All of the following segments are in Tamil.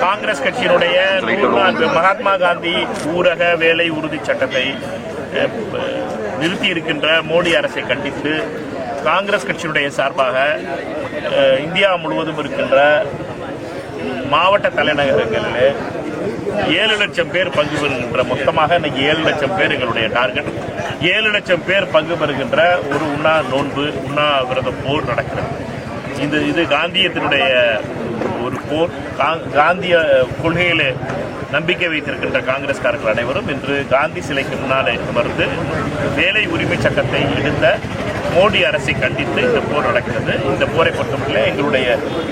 காங்கிரஸ் கட்சியினுடைய மகாத்மா காந்தி ஊரக வேலை உறுதி சட்டத்தை நிறுத்தி இருக்கின்ற மோடி அரசை கண்டித்து காங்கிரஸ் கட்சியினுடைய சார்பாக இந்தியா முழுவதும் இருக்கின்ற மாவட்ட தலைநகரங்களில் 7 லட்சம் பேர் பங்கு பெறுகின்ற மொத்தமாக இன்னைக்கு 7 லட்சம் பேர் எங்களுடைய டார்கெட். 7 லட்சம் பேர் பங்கு பெறுகின்ற ஒரு உண்ணாவிரத போர் நடக்கிறது. இது காந்தியத்தினுடைய ஒரு போர். காந்திய கொள்கையிலே நம்பிக்கை வைத்திருக்கின்ற காங்கிரஸ்காரர்கள் அனைவரும் இன்று காந்தி சிலைக்கு முன்னாலே அமர்ந்து வேலை உரிமை சட்டத்தை எடுத்த மோடி அரசை கண்டித்து இந்த போர் நடக்கிறது. இந்த போரை பொறுத்தவரை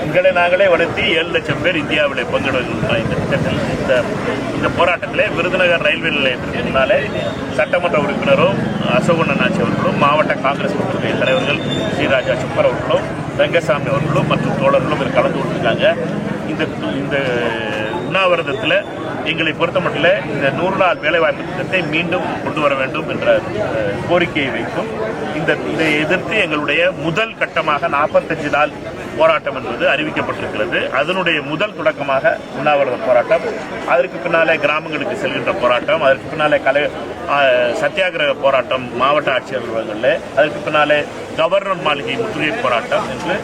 எங்களை நாங்களே வளர்த்தி 7 லட்சம் பேர் இந்தியாவில் பங்கெடுக்கின்ற இந்த திட்டத்தில் இந்த போராட்டத்திலே விருதுநகர் ரயில்வே நிலையத்திற்கு முன்னாலே சட்டமன்ற உறுப்பினரும் அசோகண்ணாச்சி அவர்களும் மாவட்ட காங்கிரஸ் கட்சியுடைய தலைவர்கள் ஸ்ரீராஜா சுப்பர் அவர்களும் ரங்கசாமி அவர்களும் மற்றும் தோழர்களும் இதில் கலந்து கொண்டிருக்காங்க. இந்த உண்ணாவிரதத்தில் எங்களை பொறுத்தமட்டில் இந்த 100 நாள் வேலைவாய்ப்பு திட்டத்தை மீண்டும் கொண்டு வர வேண்டும் என்ற கோரிக்கையை வைக்கும். இதை எதிர்த்து எங்களுடைய முதல் கட்டமாக 45 நாள் போராட்டம் என்பது அறிவிக்கப்பட்டிருக்கிறது. அதனுடைய முதல் தொடக்கமாக உண்ணாவிரத போராட்டம், அதற்கு பின்னாலே கிராமங்களுக்கு செல்கின்ற போராட்டம், அதற்கு பின்னாலே சத்தியாகிரக போராட்டம் மாவட்ட ஆட்சியர் அலுவலகங்களில், அதற்கு பின்னாலே கவர்னர் மாளிகை முற்றுகை போராட்டம் என்று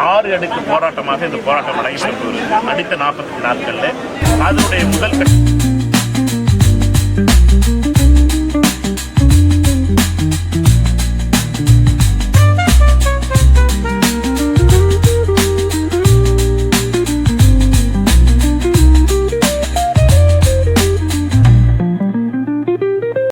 6 அடுக்கு போராட்டமாக இந்த போராட்டம் நடைபெற்று வருகிறது அடுத்த 40 நாட்களில். அதனுடைய முதல் கட்டம்